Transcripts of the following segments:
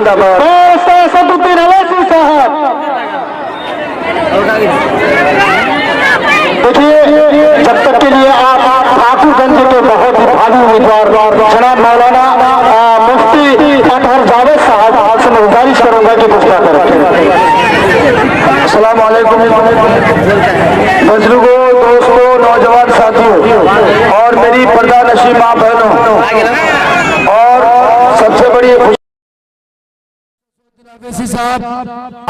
जिंदाबाद। असदुद्दीन अवैसी साहब, देखिए जब तक के लिए आप ठाकुरगंज के बहुत ही भावी उम्मीदवार जनाब मौलाना मुफ्ती अतहर जावेद साहब से मैं गुजारिश करूंगा कि कुछ बात रखें। अस्सलाम वालेकुम बुजुर्गों, दोस्तों, नौजवान साथियों और मेरी पर्दा नशीब माँ बहनों, और सबसे बड़ी अवैसी साहब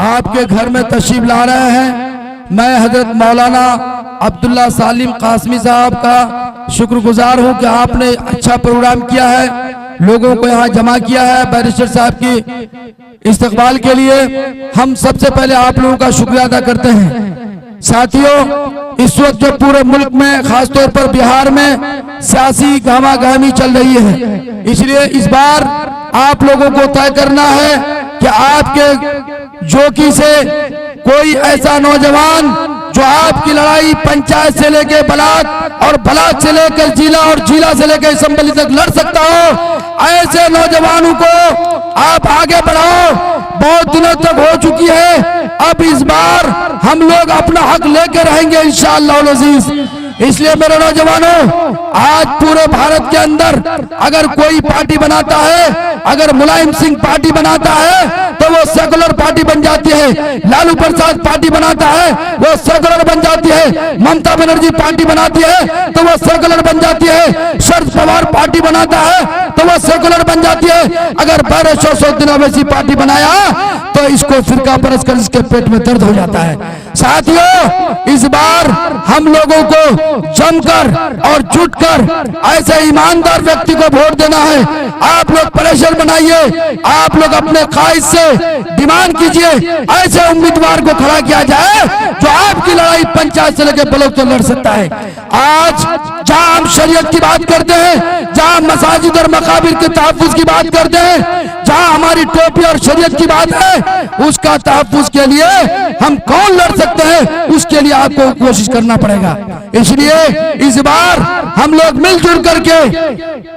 आपके घर में तशरीफ ला रहे हैं। मैं हजरत मौलाना अब्दुल्ला सालिम कासमी साहब का शुक्रगुजार हूं कि आपने अच्छा प्रोग्राम किया है, लोगों को यहाँ जमा किया है बैरिस्टर साहब की इस्तकबाल के लिए। हम सबसे पहले आप लोगों का शुक्रिया अदा करते हैं। साथियों, इस वक्त जो पूरे मुल्क में खासतौर पर बिहार में सियासी गहमागहमी चल रही है, इसलिए इस बार आप लोगों को तय करना है कि आपके जोकी से कोई ऐसा नौजवान जो आपकी लड़ाई पंचायत से लेकर ब्लॉक और ब्लॉक से लेकर जिला और जिला से लेकर असेंबली तक लड़ सकता हो, ऐसे नौजवानों को आप आगे बढ़ाओ। बहुत दिनों तक हो चुकी है, अब इस बार हम लोग अपना हक लेकर रहेंगे इंशाअल्लाह अज़ीज। इसलिए मेरे नौजवानों, आज पूरे भारत के अंदर अगर कोई पार्टी बनाता है, अगर मुलायम सिंह पार्टी बनाता है तो वो सेकुलर पार्टी बन जाती है, लालू प्रसाद पार्टी बनाता है वो सेकुलर बन जाती है, ममता बनर्जी पार्टी बनाती है तो वो सेकुलर बन जाती है, शरद पवार पार्टी बनाता है तो वो सेकुलर बन जाती है। अगर बैरिस्टर अवैसी पार्टी बनाया तो इसको फिरका परस्त कर इसके पेट में दर्द हो जाता है। साथियों, इस बार हम लोगों को जमकर और जुटकर ऐसे ईमानदार व्यक्ति को वोट देना है। आप लोग प्रेशर बनाइए, आप लोग अपने ख्वाहिश से डिमांड कीजिए, ऐसे उम्मीदवार को खड़ा किया जाए जो आपकी लड़ाई पंचायत से लेकर ब्लॉक तक लड़ सकता है। आज जहां हम शरीयत की बात करते हैं, जहां मसाजिद और मकाबिर के तहफ्फुज़ की बात करते हैं, जहां हमारी टोपी और शरीयत की बात है, उसका तहफ्फुज़ के लिए हम कौन लड़ सकते हैं, उसके लिए आपको कोशिश करना पड़ेगा। इसलिए इस बार हम लोग मिलजुल करके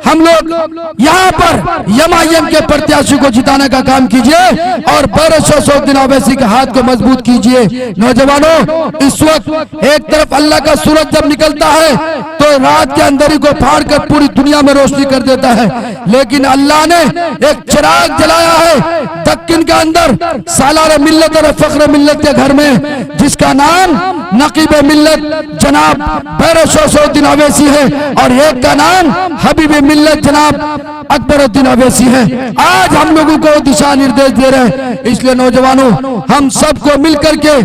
हम लोग यहाँ पर एमआईएम के प्रत्याशी को जिताने का काम कीजिए और बैरिस्टर अवैसी के हाथ को मजबूत कीजिए। नौजवानों, इस वक्त एक तरफ अल्लाह का सूरज जब निकलता है तो रात के अंधेरे को फाड़ कर पूरी दुनिया में रोशनी कर देता है, लेकिन अल्लाह ने एक चिराग जलाया है दक्कन के अंदर सालार मिल्लत और फख्र मिल्लत के घर में, जिसका नाम नकीब मिल्लत जनाब बैरिस्टर अवैसी है और एक का नाम हबीब मिल्लत जनाब अकबरुद्दीन अवैसी है। आज हम लोगों को दिशा निर्देश दे रहे हैं। इसलिए नौजवानों, हम सबको मिलकर के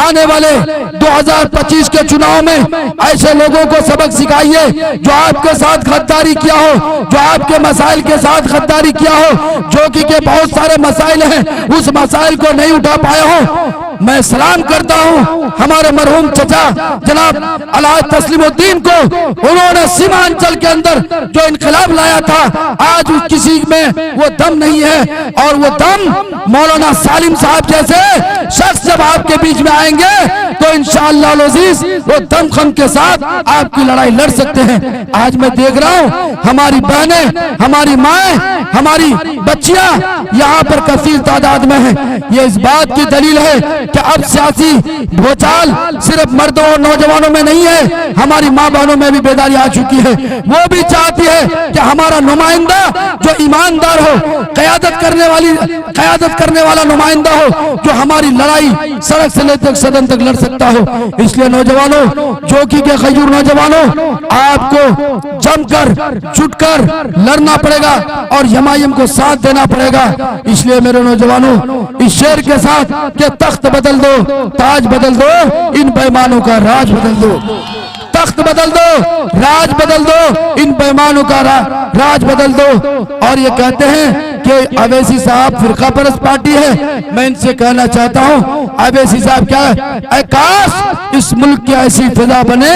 आने वाले 2025 के चुनाव में ऐसे लोगों को सबक सिखाइए जो आपके साथ गद्दारी किया हो, जो आपके मसाइल के साथ गद्दारी किया हो, जो कि के बहुत सारे मसाइल हैं, उस मसाइल को नहीं उठा पाए हो। मैं सलाम करता हूं हमारे मरहूम चचा जनाब अलहाज तस्लीमुद्दीन को, उन्होंने सीमांचल के अंदर जो इनकलाब लाया था, आज किसी में वो दम नहीं है, और वो दम मौलाना सालिम साहब जैसे शख्स जब आपके बीच में आएंगे तो इंशाअल्लाह अज़ीज वो दमखम के साथ आपकी लड़ाई लड़ सकते हैं। आज मैं देख रहा हूं हमारी बहनें, हमारी माएं, हमारी बच्चियां यहाँ पर कसीर तादाद में है। ये इस बात की दलील है कि अब सियासी भूचाल सिर्फ मर्दों और नौजवानों में नहीं है, हमारी माँ बहनों में भी बेदारी आ चुकी है। वो भी चाहती है कि हमारा नुमाइंदा जो ईमानदार हो, क़यादत करने वाला नुमाइंदा हो, जो हमारी लड़ाई सड़क से लेकर सदन तक लड़ सकता हो। इसलिए नौजवानों, जोकी के खजूर नौजवानों, आपको जमकर जुटकर लड़ना पड़ेगा और एमआईएम को साथ देना पड़ेगा। इसलिए मेरे नौजवानों, इस शेर के साथ के तख्त बदल दो, ताज बदल दो, इन बेईमानों का राज बदल दो। तख्त बदल दो, राज बदल दो, इन बेईमानों का राज बदल दो। और ये कहते हैं कि अवैसी साहब फिरका परस्त पार्टी है। मैं इनसे कहना चाहता हूँ, अवैसी साहब क्या है, काश इस मुल्क की ऐसी फिजा बने,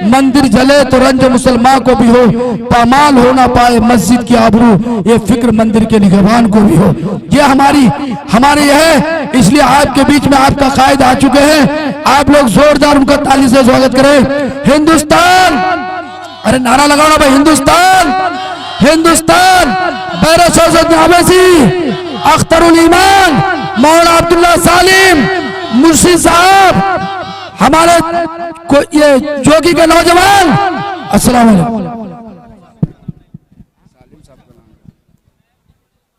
मंदिर जले तो रंज मुसलमान को भी हो, पामाल हो ना पाए मस्जिद की आबरू, ये फिक्र मंदिर के निगहबान को भी हो। ये हमारे है। इसलिए आपके बीच में आपका कायद आ चुके हैं, आप लोग जोरदार उनका ताली से स्वागत करें। हिंदुस्तान, अरे नारा लगाओ ना भाई, हिंदुस्तान, हिंदुस्तान, बैरिस्टर अवैसी अख्तरुल ईमान मौलाना अब्दुल्ला सालिम मुर्शिद साहब, हमारे को ये जोगी के नौजवान। अस्सलाम वालेकुम।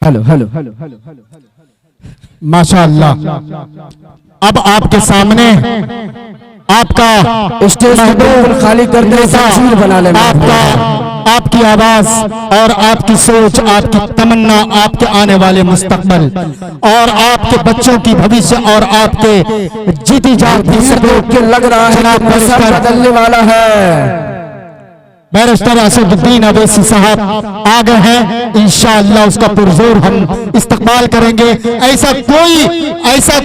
हेलो हेलो माशाअल्लाह। अब आपके सामने आपका स्टेज बिल्कुल खाली कर दे, तस्वीर बना लेना। आपकी आवाज और आपकी सोच, आपकी तमन्ना, आपके आने वाले मुस्तकबल और आपके बच्चों की भविष्य और आपके जीती जाती देख के लग रहा है कि मौसम बदलने वाला है। बैरिस्टर असदुद्दीन अवैसी साहब आ गए हैं, इंशाअल्लाह उसका पुरजोर हम इस्तकबाल करेंगे। ऐसा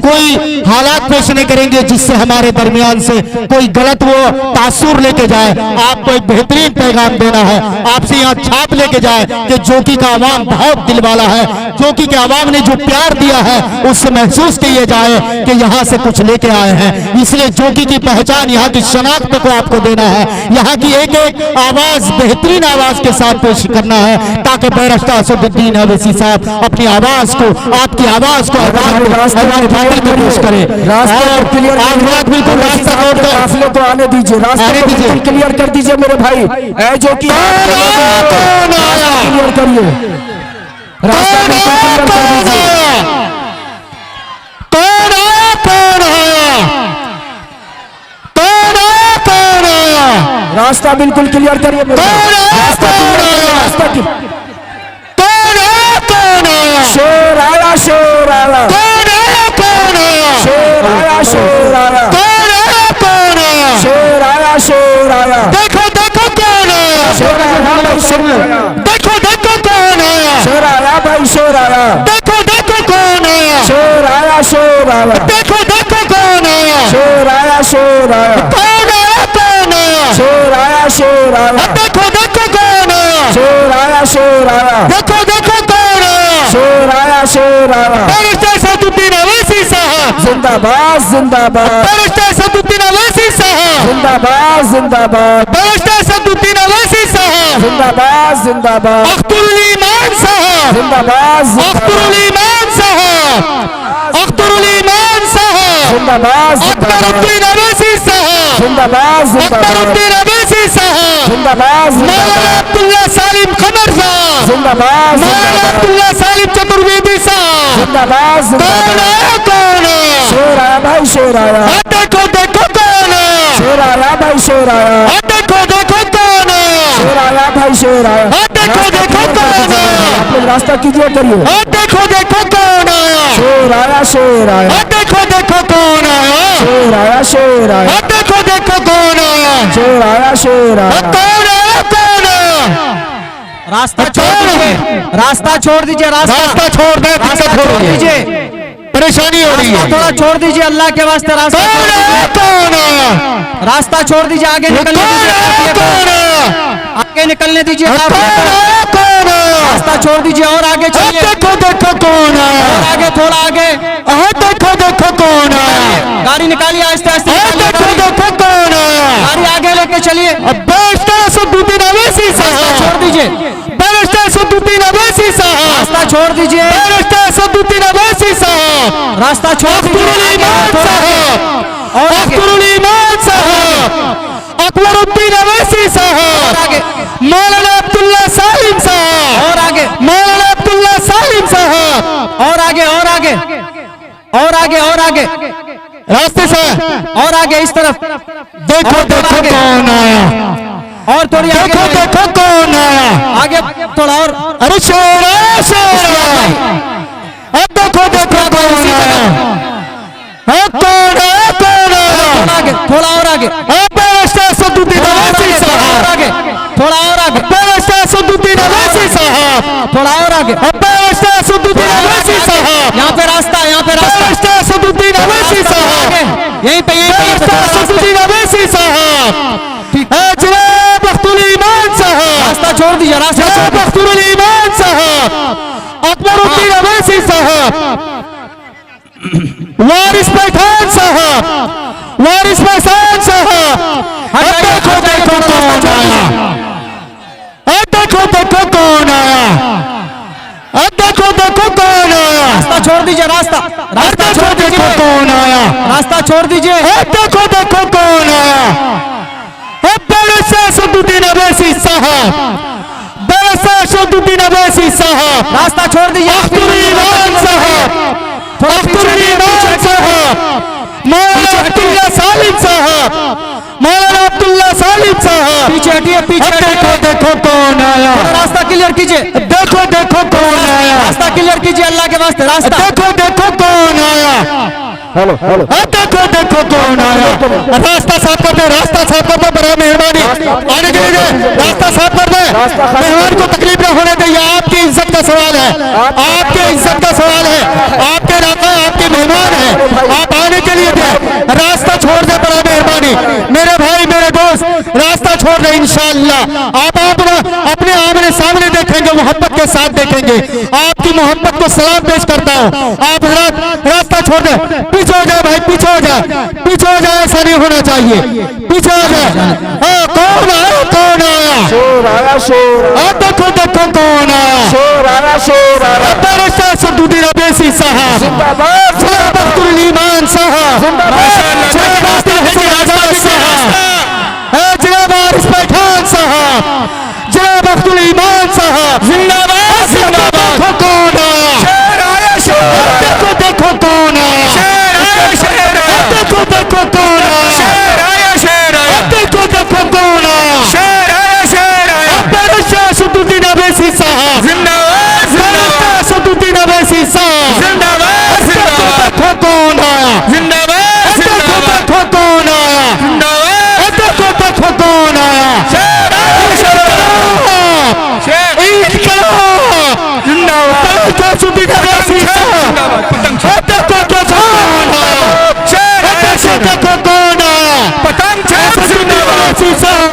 कोई हालात पेश नहीं करेंगे जिससे हमारे दरमियान से कोई गलत वो तासुर लेके जाए। आपको एक बेहतरीन पैगाम देना है, आपसे यहाँ छाप लेके जाए कि जोकी का आवाम बहुत दिल वाला है, जोकी के आवाम ने जो प्यार दिया है उससे महसूस किए जाए कि यहाँ से कुछ लेके आए हैं। इसलिए जोकी की पहचान, यहाँ की शनाख्त को आपको देना है, यहाँ की एक एक आवाज बेहतरीन आवाज के साथ पेश करना है ताकि बैरिस्टर असदुद्दीन अवैसी साहब अपनी आवाज को, आपकी आवाज को हमारे भाई को पेश करें। काफिले को आने दीजिए, रास्ते को क्लियर कर दीजिए मेरे भाई। जो कि क्लियर करिए, रास्ता क्लियर कर दीजिए। रास्ता बिल्कुल क्लियर करिए मेरे भाई। रास्ता शेर आया, शेर आया, शेर आया, शेर आया, शेर आया, शेर आया। देखो देखो कौन आया, शेर आया भाई, देखो देखो कौन आया, शेर आया भाई, शेर आया, देखो देखो कौन आया, शेर आया, शेर आया, देखो देखो कौन आया, शेर आया, शेर आया, कौन आया, कौन आया, शेर आया, शेर आया, देखो देखो कौन आया, शेर आया, शेर आया, देखो देखो कौन आया, शेर आया, शेर आया। बैरिस्टर असदुद्दीन अवैसी साहब जिंदाबाद, जिंदाबाद, बैरिस्टर असदुद्दीन अवैसी साहब, जिंदाबाद, जिंदाबाद, बैरिस्टर असदुद्दीन अवैसी साहब, जिंदाबाद, जिंदाबाद, अख्तरुल ईमान साहब, जिंदाबाद, अख्तरुल ईमान साहब, अख्तरुल ईमान साहब, जिंदाबाद, अख्तरुद्दीन अवैसी साहब, जिंदाबाद, जिंदाबाद, अख्तरुद्दीन अवैसी साहब, जिंदाबाद, मौलाना अब्दुल्ला सालिम कमर साहब, जिंदाबाद, मौलाना अब्दुल्ला सालिम चतुर्वेदी साहब, जिंदाबाद, कौन आया, कौन आया, शेर आया भाई, शेर आया, देखो देखो कौन आया, शेर आया भाई, शेर आया, देखो देखो कौन आया, शेर आया भाई, शेर आया। देखो देखो कौन आया, आप लोग रास्ता कीजिए, करिए। देखो देखो कौन आया, शेर आया, शेर आया, देखो देखो कौन आया, शेर आया, शेर आया, देखो देखो कौन आया, शेर आया, शेर आया। कौन आया, कौन आया, रास्ता छोड़ दीजिए, रास्ता छोड़ दीजिए, रास्ता छोड़ दे, रास्ता छोड़ दीजिए, परेशानी हो रही है। थोड़ा छोड़ दीजिए, अल्लाह के वास्ते रास्ता कौन आया, कौन आया, रास्ता छोड़ दीजिए, आगे निकलने कौन आया, दीजिए, कौन आया, आगे निकलने दीजिए, कौन आया, कौन आया, रास्ता छोड़ दीजिए और आगे चलिए, देखो देखो कौन आया, और आगे थोड़ा आगे, देखो देखो कौन आया, गाड़ी निकालिए आहिस्ते आहिस्ते, देखो देखो कौन आया, गाड़ी आगे लेके चलिए, बैरिस्टर असदुद्दीन अवैसी साहब, छोड़ दीजिए, बैरिस्टर असदुद्दीन अवैसी साहब, रास्ता छोड़ दीजिए, बैरिस्टर असदुद्दीन अवैसी साहब, रास्ता छोड़ दीजिए, अख्तरुल ईमान साहब, और आगे, अख्तरुल ईमान साहब, अकबरुद्दीन अवैसी साहब, आगे, मौलाना अब्दुल्ला सालिम साहब, और आगे, मौलाना अब्दुल्ला सालिम साहब, और आगे, और आगे, और आगे, और आगे, रास्ते से और आगे इस तरफ, देखो और देखो आगे, कौन आया, और थोड़ी आगे, देखो देखो कौन आया, आगे थोड़ा और, अरे शेर आया, शेर आया, देखो देखो कौन आया, कौन आया, कौन आया, आगे थोड़ा और आगे, बैरिस्टर असदुद्दीन अवैसी और साहब, आगे, थोड़ा और आगे, बैरिस्टर असदुद्दीन अवैसी साहब, थोड़ा और आगे, बैरिस्टर असदुद्दीन अवैसी साहब, यहाँ पे रास्ता, यहाँ पे रास्ता, बैरिस्टर असदुद्दीन अवैसी साहब, यहीं पे बैरिस्टर असदुद्दीन अवैसी साहब, जनाब अख्तरुल ईमान साहब, रास्ता छोड़ दीजिए, रास्ता छोड़ जनाब अख्तरुल ईमान साहब, अकबरुद्दीन अवैसी साहब, वारिस पठान साहब, वारिस पठान साहब, देखो देखो कौन आया, देखो देखो कौन आया, देखो देखो कौन आया, रास्ता छोड़ दीजिए। देखो देखो कौन आया, बैरिस्टर असदुद्दीन अवैसी साहब, बैरिस्टर असदुद्दीन अवैसी साहब, रास्ता छोड़ दीजिए। अख्तर ईमान साहब, अख्तर ईमान साहब, मौलाना अब्दुल्ला सालिम साहब, मौलाना अब्दुल्ला सालिम साहब, पीछे हटिए, पीछे देखो हटिए। देखो कौन आया, रास्ता क्लियर कीजिए, देखो देखो कौन आया, रास्ता क्लियर कीजिए अल्लाह के वास्ते। रास्ता देखो देखो कौन आया, हेलो हेलो देखो देखो कौन आया, रास्ता साफ कर दे, रास्ता साफ कर दे, बड़ा मेहरबानी आने के लिए रास्ता साफ कर दे, मेहमान को तकलीफ न होने दे, ये आपकी इज्जत का सवाल है, आपके इज्जत का सवाल है, आपके रास्ता आपके मेहमान है, आप आने के लिए दे, रास्ता छोड़ दे, बड़ा मेहरबानी मेरे भाई मेरे दोस्त, रास्ता छोड़ दे। इंशाअल्लाह आप अपने आमने सामने देखेंगे, मोहब्बत के साथ देखेंगे, आपकी मोहब्बत को सलाम पेश करता हूँ। आप रास्ता छोड़ दे, पीछे हो जाए भाई, पीछे हो जाए, पीछे हो जाए, ऐसा नहीं होना चाहिए, पीछे हो जाए। कौन आया, कौन आया, शोर आया, शोर देखो देखो कौन आया, शोर आया, शोर आया। बैरिस्टर असदुद्दीन अवैसी साहब, जिंदाबाद, जिंदाबाद।